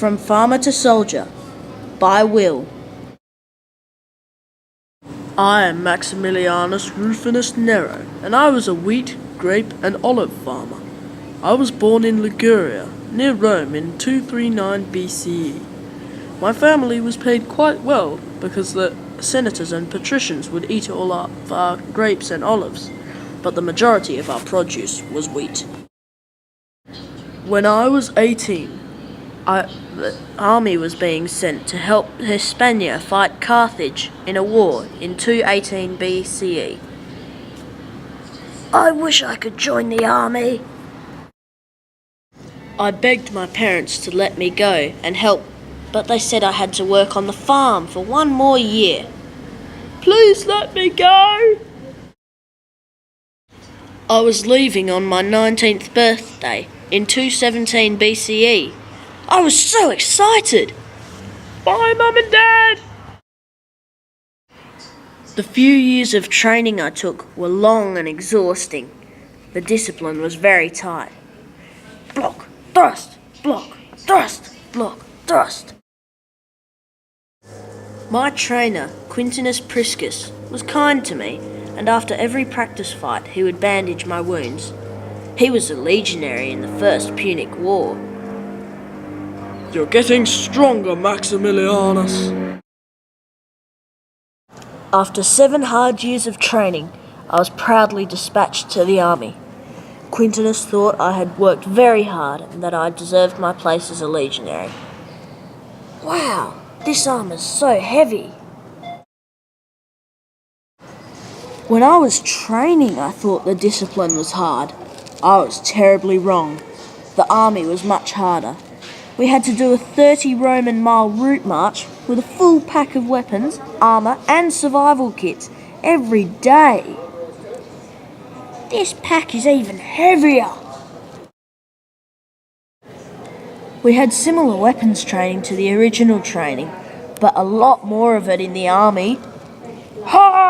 From Farmer to Soldier by Will. I am Maximilianus Rufinus Nero, and I was a wheat, grape, and olive farmer. I was born in Liguria, near Rome, in 239 BCE. My family was paid quite well because the senators and patricians would eat all of our grapes and olives, but the majority of our produce was wheat. When I was 18, the army was being sent to help Hispania fight Carthage in a war in 218 BCE. I wish I could join the army. I begged my parents to let me go and help, but they said I had to work on the farm for one more year. Please let me go! I was leaving on my 19th birthday in 217 BCE. I was so excited! Bye, Mum and Dad! The few years of training I took were long and exhausting. The discipline was very tight. Block, thrust, block, thrust, block, thrust. My trainer, Quintinus Priscus, was kind to me, and after every practice fight he would bandage my wounds. He was a legionary in the First Punic War. You're getting stronger, Maximilianus. After 7 hard years of training, I was proudly dispatched to the army. Quintinus thought I had worked very hard and that I deserved my place as a legionary. Wow, this armor's so heavy. When I was training, I thought the discipline was hard. I was terribly wrong. The army was much harder. We had to do a 30 Roman mile route march with a full pack of weapons, armour and survival kits every day. This pack is even heavier. We had similar weapons training to the original training, but a lot more of it in the army. Ha!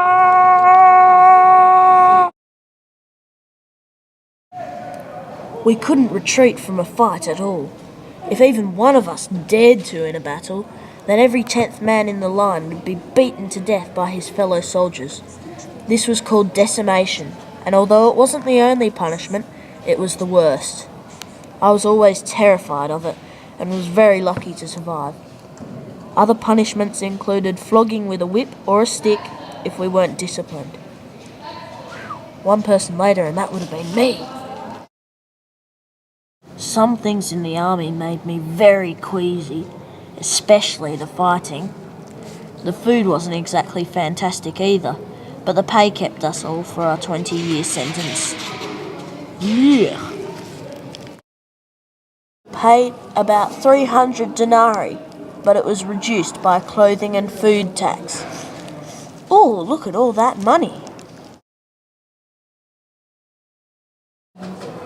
We couldn't retreat from a fight at all. If even one of us dared to in a battle, then every 10th man in the line would be beaten to death by his fellow soldiers. This was called decimation, and although it wasn't the only punishment, it was the worst. I was always terrified of it, and was very lucky to survive. Other punishments included flogging with a whip or a stick if we weren't disciplined. One person later, and that would have been me. Some things in the army made me very queasy, especially the fighting. The food wasn't exactly fantastic either, but the pay kept us all for our 20-year sentence. Yeah. Paid about 300 denarii, but it was reduced by clothing and food tax. Oh, look at all that money.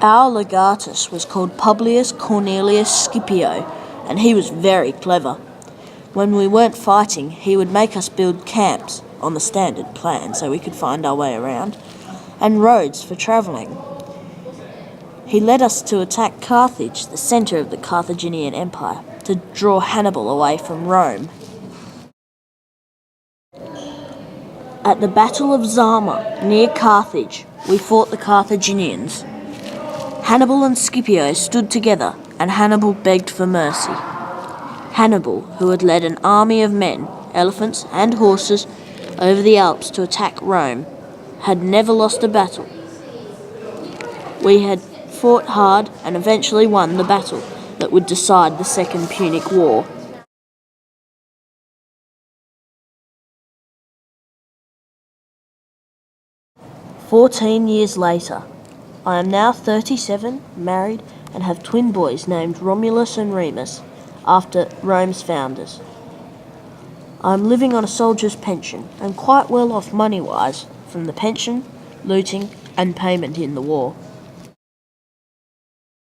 Our legatus was called Publius Cornelius Scipio, and he was very clever. When we weren't fighting, he would make us build camps on the standard plan so we could find our way around, and roads for travelling. He led us to attack Carthage, the centre of the Carthaginian Empire, to draw Hannibal away from Rome. At the Battle of Zama, near Carthage, we fought the Carthaginians. Hannibal and Scipio stood together, and Hannibal begged for mercy. Hannibal, who had led an army of men, elephants and horses, over the Alps to attack Rome, had never lost a battle. We had fought hard and eventually won the battle that would decide the Second Punic War. "14 years later. I am now 37, married, and have twin boys named Romulus and Remus, after Rome's founders. I am living on a soldier's pension, and quite well off money-wise, from the pension, looting, and payment in the war.